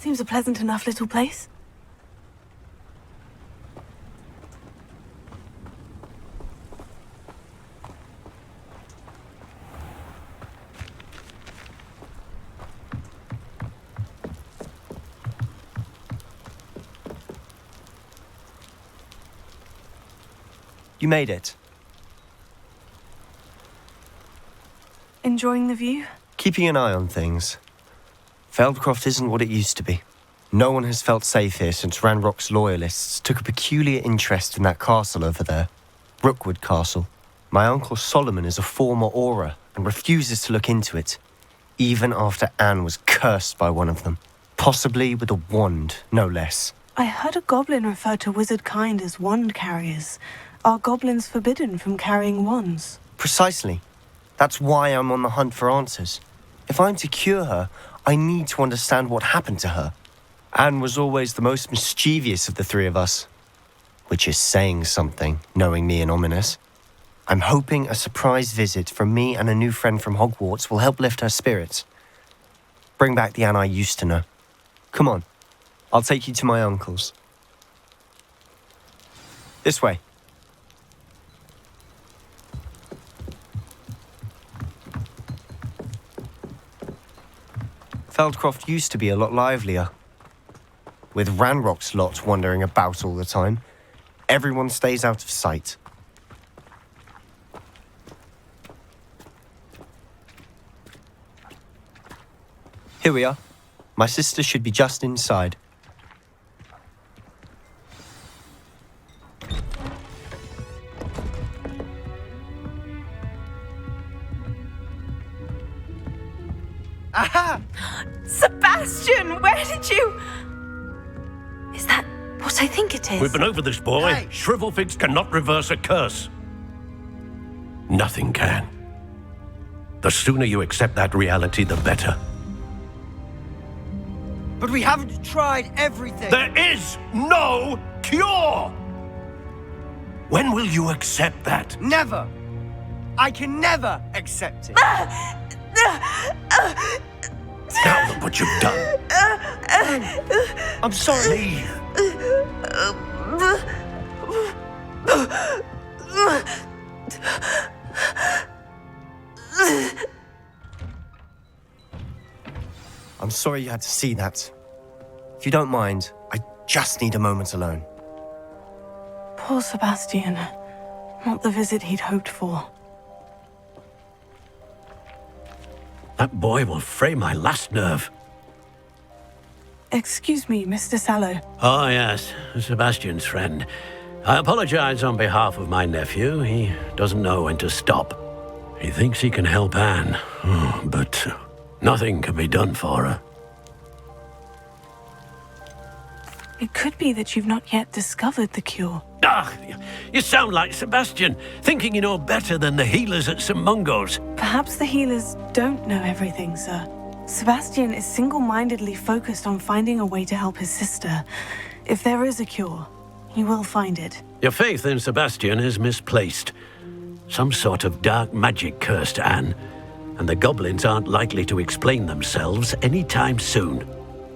Seems a pleasant enough little place. You made it. Enjoying the view? Keeping an eye on things. Feldcroft isn't what it used to be. No one has felt safe here since Ranrock's loyalists took a peculiar interest in that castle over there. Rookwood Castle. My uncle Solomon is a former Auror and refuses to look into it, even after Anne was cursed by one of them. Possibly with a wand, no less. I heard a goblin refer to wizard kind as wand carriers. Are goblins forbidden from carrying wands? Precisely. That's why I'm on the hunt for answers. If I'm to cure her, I need to understand what happened to her. Anne was always the most mischievous of the three of us. Which is saying something, knowing me and Ominous. I'm hoping a surprise visit from me and a new friend from Hogwarts will help lift her spirits. Bring back the Anne I used to know. Come on, I'll take you to my uncle's. This way. Feldcroft used to be a lot livelier. With Ranrock's lot wandering about all the time, everyone stays out of sight. Here we are. My sister should be just inside. Aha! Sebastian, where did you... Is that what I think it is? We've been over this, boy. Hey. Shrivelfigs cannot reverse a curse. Nothing can. The sooner you accept that reality, the better. But we haven't tried everything. There is no cure! When will you accept that? Never. I can never accept it. Now look what you've done. I'm sorry. Leave. I'm sorry you had to see that. If you don't mind, I just need a moment alone. Poor Sebastian. Not the visit he'd hoped for. That boy will fray my last nerve. Excuse me, Mr. Sallow. Oh, yes, Sebastian's friend. I apologize on behalf of my nephew. He doesn't know when to stop. He thinks he can help Anne, but nothing can be done for her. It could be that you've not yet discovered the cure. Ah, you sound like Sebastian, thinking you know better than the healers at St. Mungo's. Perhaps the healers don't know everything, sir. Sebastian is single-mindedly focused on finding a way to help his sister. If there is a cure, he will find it. Your faith in Sebastian is misplaced. Some sort of dark magic cursed Anne, and the goblins aren't likely to explain themselves anytime soon.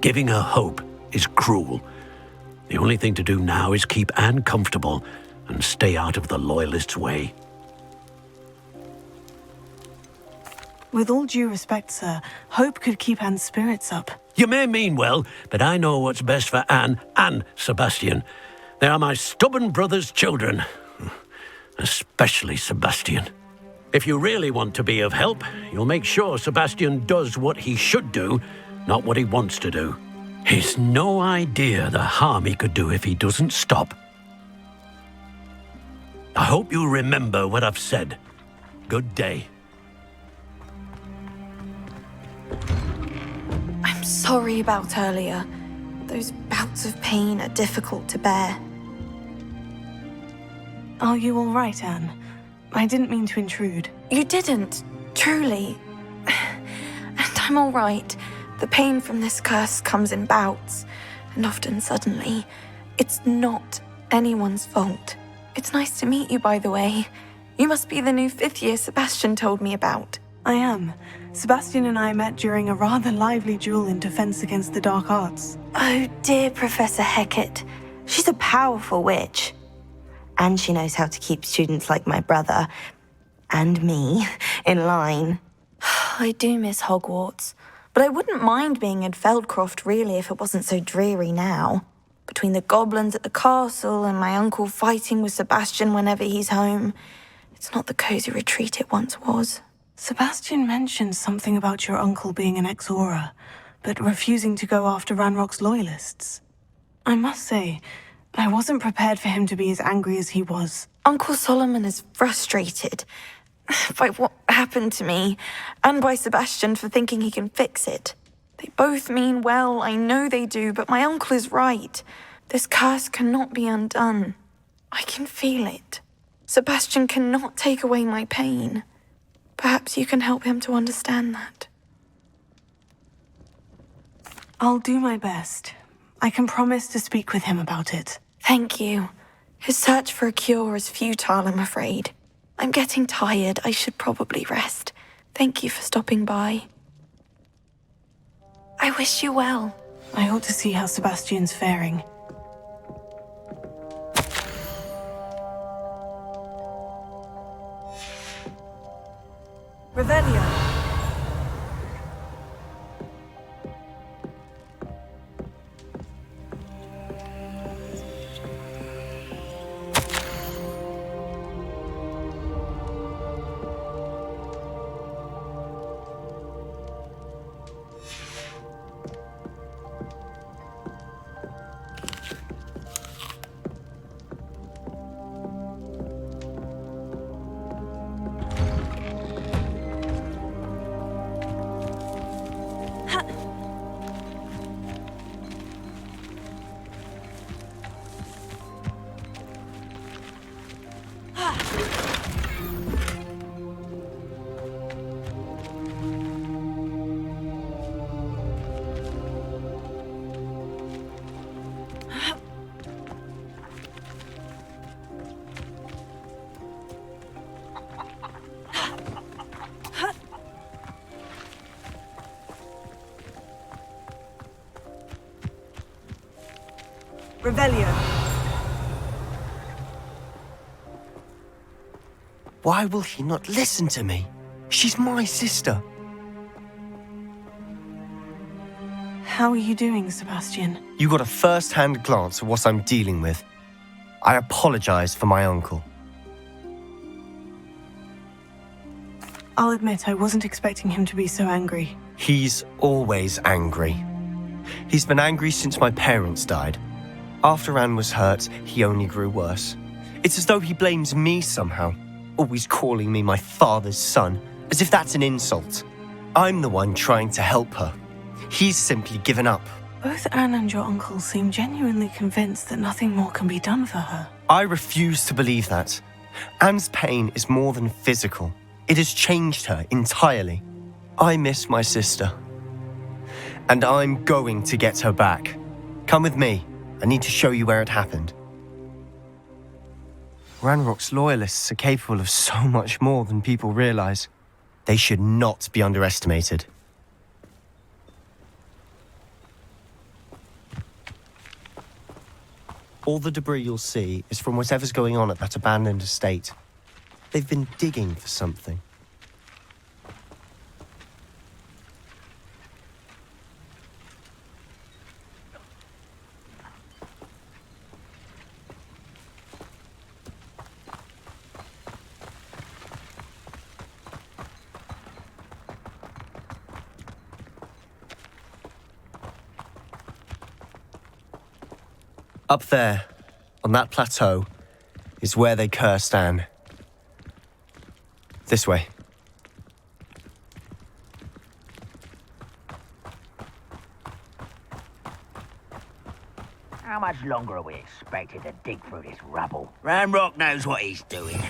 Giving her hope is cruel. The only thing to do now is keep Anne comfortable and stay out of the Loyalists' way. With all due respect, sir, hope could keep Anne's spirits up. You may mean well, but I know what's best for Anne and Sebastian. They are my stubborn brother's children. Especially Sebastian. If you really want to be of help, you'll make sure Sebastian does what he should do, not what he wants to do. He's no idea the harm he could do if he doesn't stop. I hope you remember what I've said. Good day. I'm sorry about earlier. Those bouts of pain are difficult to bear. Are you all right, Anne? I didn't mean to intrude. You didn't, truly. And I'm all right. The pain from this curse comes in bouts, and often suddenly. It's not anyone's fault. It's nice to meet you, by the way. You must be the new 5th year Sebastian told me about. I am. Sebastian and I met during a rather lively duel in Defense Against the Dark Arts. Oh, dear Professor Hecat. She's a powerful witch. And she knows how to keep students like my brother, and me, in line. I do miss Hogwarts, but I wouldn't mind being in Feldcroft, really, if it wasn't so dreary now. Between the goblins at the castle and my uncle fighting with Sebastian whenever he's home, it's not the cozy retreat it once was. Sebastian mentioned something about your uncle being an ex-Auror, but refusing to go after Ranrock's loyalists. I must say, I wasn't prepared for him to be as angry as he was. Uncle Solomon is frustrated by what happened to me, and by Sebastian for thinking he can fix it. They both mean well, I know they do, but my uncle is right. This curse cannot be undone. I can feel it. Sebastian cannot take away my pain. Perhaps you can help him to understand that. I'll do my best. I can promise to speak with him about it. Thank you. His search for a cure is futile, I'm afraid. I'm getting tired. I should probably rest. Thank you for stopping by. I wish you well. I ought to see how Sebastian's faring. Revelio. Revelio. Why will he not listen to me? She's my sister. How are you doing, Sebastian? You got a first-hand glance at what I'm dealing with. I apologize for my uncle. I'll admit I wasn't expecting him to be so angry. He's always angry. He's been angry since my parents died. After Anne was hurt, he only grew worse. It's as though he blames me somehow, always calling me my father's son, as if that's an insult. I'm the one trying to help her. He's simply given up. Both Anne and your uncle seem genuinely convinced that nothing more can be done for her. I refuse to believe that. Anne's pain is more than physical. It has changed her entirely. I miss my sister. And I'm going to get her back. Come with me. I need to show you where it happened. Ranrock's loyalists are capable of so much more than people realize. They should not be underestimated. All the debris you'll see is from whatever's going on at that abandoned estate. They've been digging for something. Up there, on that plateau, is where they cursed Anne. This way. How much longer are we expected to dig through this rubble? Ranrock knows what he's doing.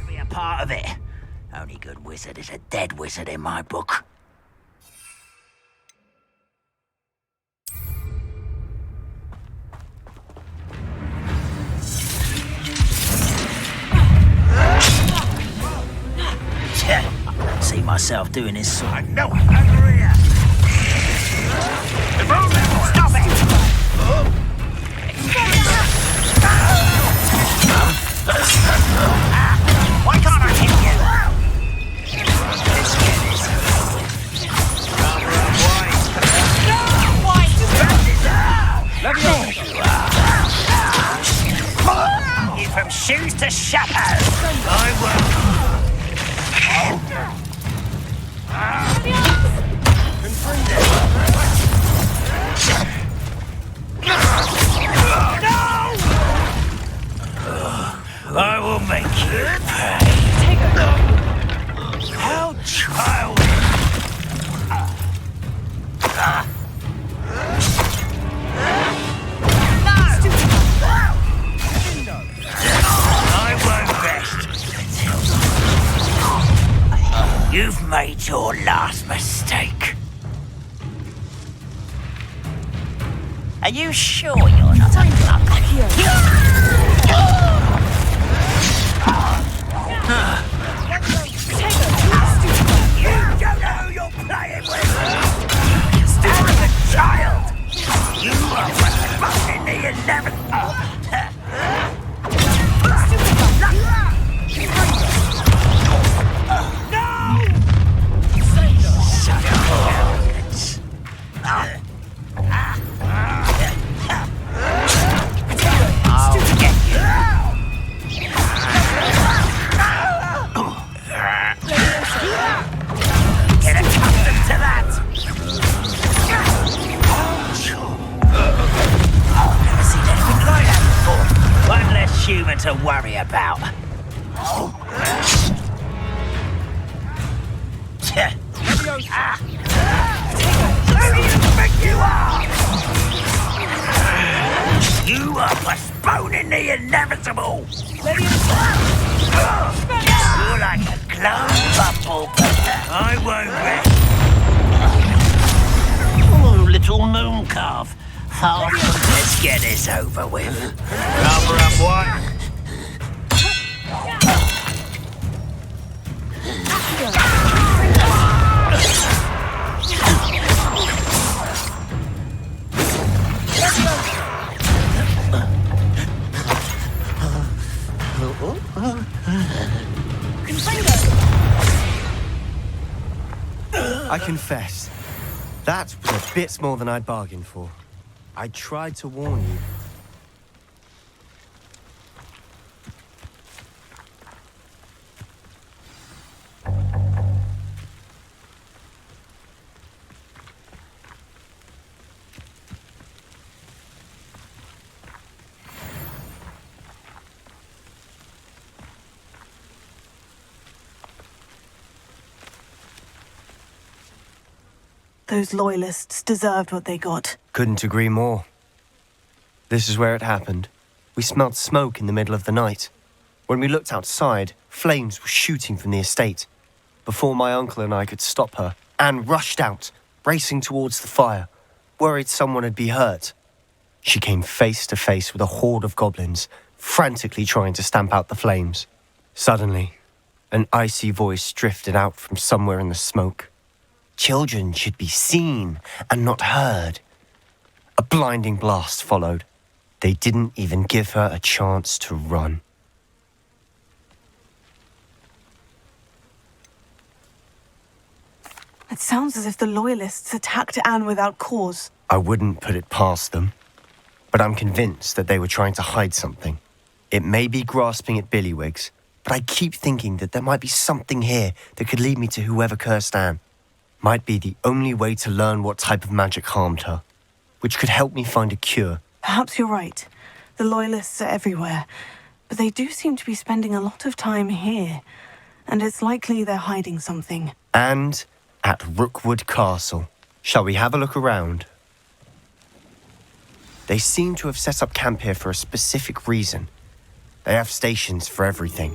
Be a part of it. Only good wizard is a dead wizard in my book. myself doing this sort of... No, over here! Stop it! Why can't I hit you? Let's get this. Cover up, White. No, White! You from shoes to shadows. I will. I will make you pay. How childish! I won't rest until you've made your last mistake. Are you sure you're not You don't know who you're playing with! Arrogant child! You are fucking the inevitable! Such arrogance! I'll get you! Get accustomed to that! Never seen anything like that before. One less human to worry about. Who do you think you are? You are postponing the inevitable! You're like a glowing bubble, but I won't rest. Oh, little moon calf. Let's get this over with. Cover up, White. I confess, that was a bit more than I'd bargained for. I tried to warn you. Those loyalists deserved what they got. Couldn't agree more. This is where it happened. We smelled smoke in the middle of the night. When we looked outside, flames were shooting from the estate. Before my uncle and I could stop her, Anne rushed out, racing towards the fire, worried someone had been hurt. She came face to face with a horde of goblins, frantically trying to stamp out the flames. Suddenly, an icy voice drifted out from somewhere in the smoke. Children should be seen and not heard. A blinding blast followed. They didn't even give her a chance to run. It sounds as if the loyalists attacked Anne without cause. I wouldn't put it past them, but I'm convinced that they were trying to hide something. It may be grasping at Billywigs, but I keep thinking that there might be something here that could lead me to whoever cursed Anne. Might be the only way to learn what type of magic harmed her, which could help me find a cure. Perhaps you're right. The loyalists are everywhere, but they do seem to be spending a lot of time here, and it's likely they're hiding something. And at Rookwood Castle. Shall we have a look around? They seem to have set up camp here for a specific reason. They have stations for everything.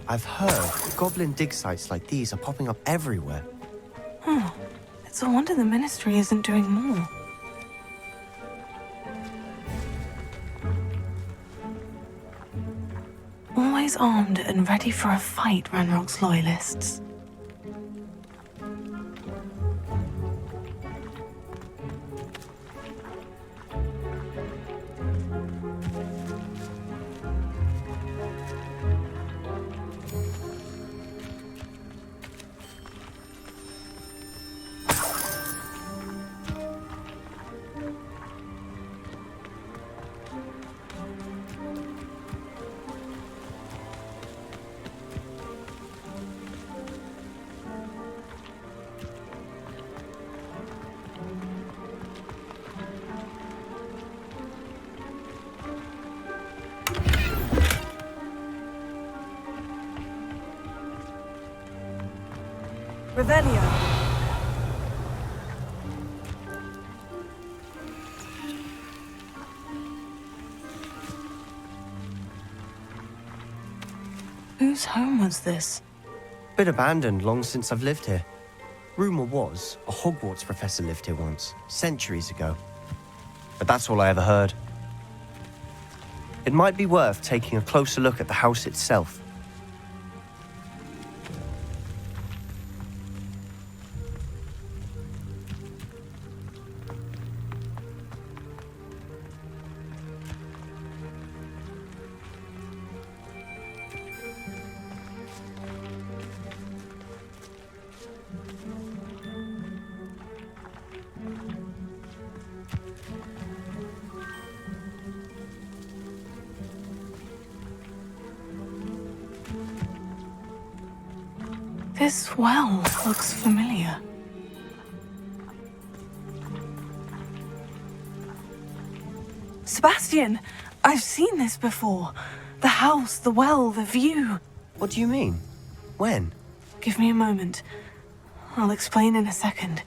I've heard goblin dig sites like these are popping up everywhere. It's a wonder the Ministry isn't doing more. Always armed and ready for a fight, Ranrock's loyalists. Revelio. Whose home was this? Been abandoned long since I've lived here. Rumour was a Hogwarts professor lived here once, centuries ago. But that's all I ever heard. It might be worth taking a closer look at the house itself. This well looks familiar. Sebastian! I've seen this before. The house, the well, the view. What do you mean? When? Give me a moment. I'll explain in a second.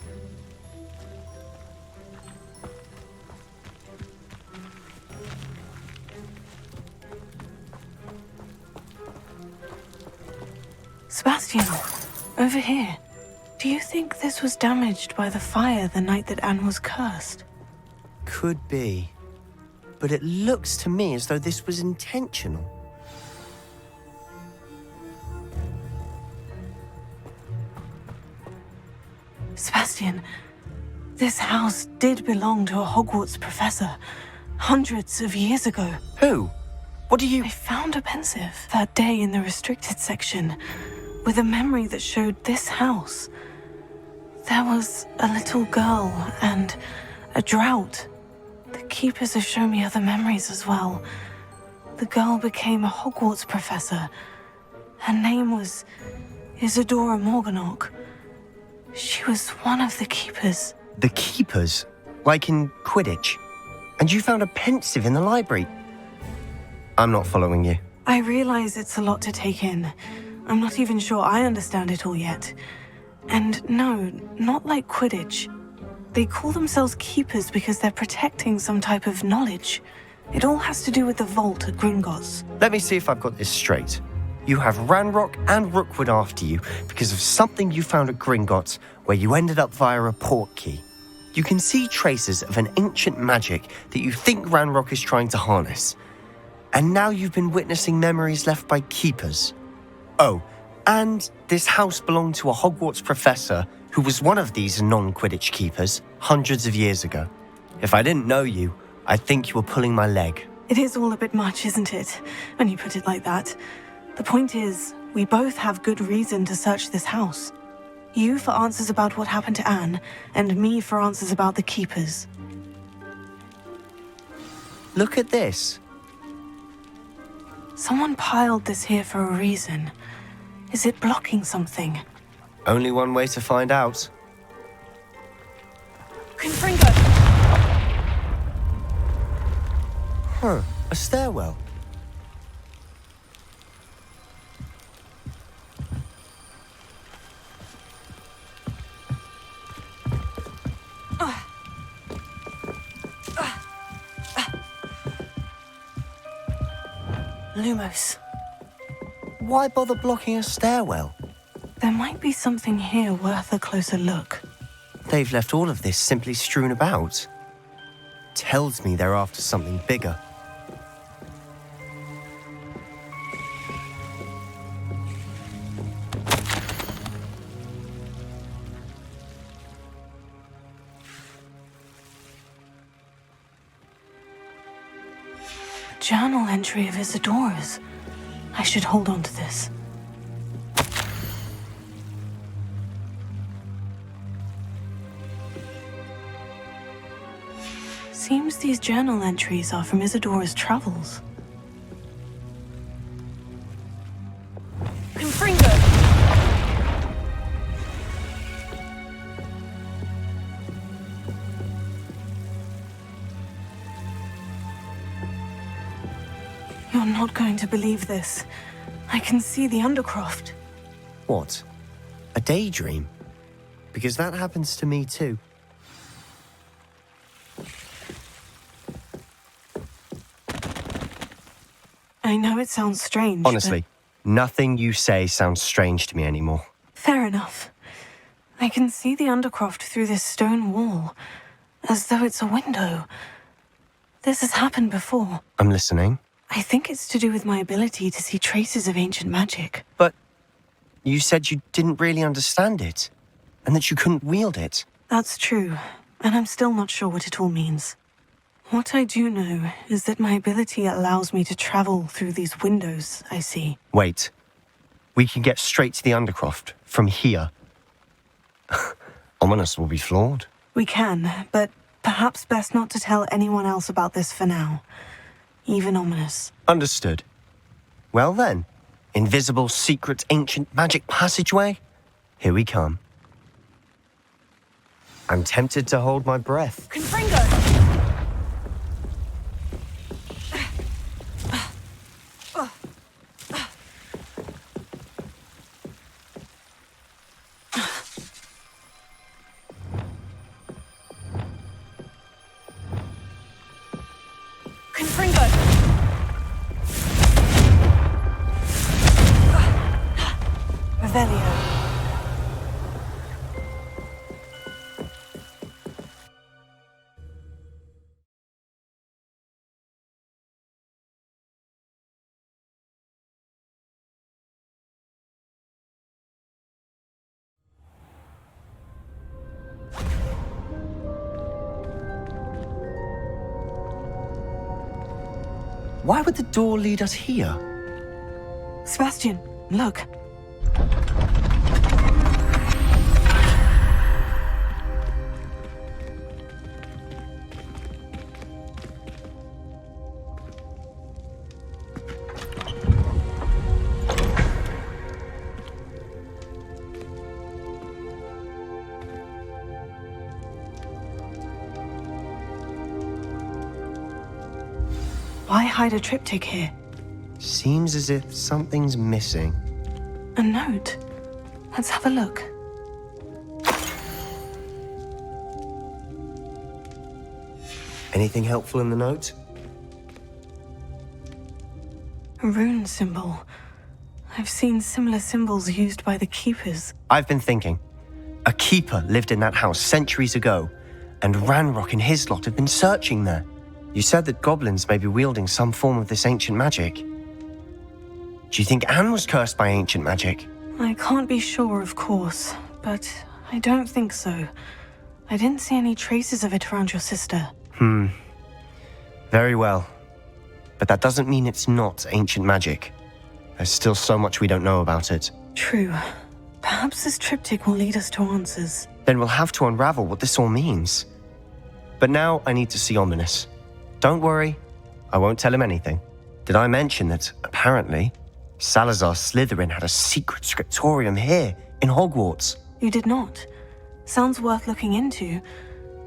Sebastian, over here. Do you think this was damaged by the fire the night that Anne was cursed? Could be. But it looks to me as though this was intentional. Sebastian, this house did belong to a Hogwarts professor hundreds of years ago. Who? What do you... I found a pensive that day in the restricted section with a memory that showed this house. There was a little girl and a drought. The keepers have shown me other memories as well. The girl became a Hogwarts professor. Her name was Isadora Morganach. She was one of the keepers. The keepers? Like in Quidditch? And you found a pensive in the library? I'm not following you. I realize it's a lot to take in. I'm not even sure I understand it all yet. And no, not like Quidditch. They call themselves keepers because they're protecting some type of knowledge. It all has to do with the vault at Gringotts. Let me see if I've got this straight. You have Ranrock and Rookwood after you because of something you found at Gringotts where you ended up via a portkey. You can see traces of an ancient magic that you think Ranrock is trying to harness. And now you've been witnessing memories left by keepers. Oh, and this house belonged to a Hogwarts professor who was one of these non-Quidditch keepers hundreds of years ago. If I didn't know you, I'd think you were pulling my leg. It is all a bit much, isn't it, when you put it like that? The point is, we both have good reason to search this house. You for answers about what happened to Anne, and me for answers about the keepers. Look at this. Someone piled this here for a reason. Is it blocking something? Only one way to find out. Confringo! Huh, a stairwell. Lumos. why bother blocking a stairwell? There might be something here worth a closer look. They've left all of this simply strewn about. Tells me they're after something bigger. A journal entry of Isadora's. I should hold on to this. Seems these journal entries are from Isadora's travels. Confringo! You're not going to believe this. I can see the Undercroft. What? A daydream? Because that happens to me too. I know it sounds strange, Honestly, nothing you say sounds strange to me anymore. Fair enough. I can see the Undercroft through this stone wall, as though it's a window. This has happened before. I'm listening. I think it's to do with my ability to see traces of ancient magic. But you said you didn't really understand it, and that you couldn't wield it. That's true, and I'm still not sure what it all means. What I do know is that my ability allows me to travel through these windows I see. Wait. We can get straight to the Undercroft from here. Ominous will be floored. We can, but perhaps best not to tell anyone else about this for now. Even Ominous. Understood. Well then, invisible, secret, ancient magic passageway? Here we come. I'm tempted to hold my breath. Confringo! Confringo! Revelio. Why would the door lead us here? Sebastian, look. Why hide a triptych here? Seems as if something's missing. A note. Let's have a look. Anything helpful in the note? A rune symbol. I've seen similar symbols used by the keepers. I've been thinking. A keeper lived in that house centuries ago, and Ranrock and his lot have been searching there. You said that goblins may be wielding some form of this ancient magic. Do you think Anne was cursed by ancient magic? I can't be sure, of course, but I don't think so. I didn't see any traces of it around your sister. Very well. But that doesn't mean it's not ancient magic. There's still so much we don't know about it. True. Perhaps this triptych will lead us to answers. Then we'll have to unravel what this all means. But now I need to see Ominous. Don't worry, I won't tell him anything. Did I mention that, apparently, Salazar Slytherin had a secret scriptorium here, in Hogwarts? You did not. Sounds worth looking into.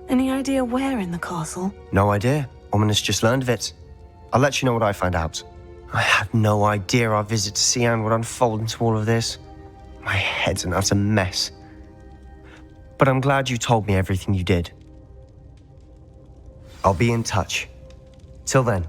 Any idea where in the castle? No idea. Ominous just learned of it. I'll let you know what I find out. I had no idea our visit to Cian would unfold into all of this. My head's an utter mess. But I'm glad you told me everything you did. I'll be in touch. Till then.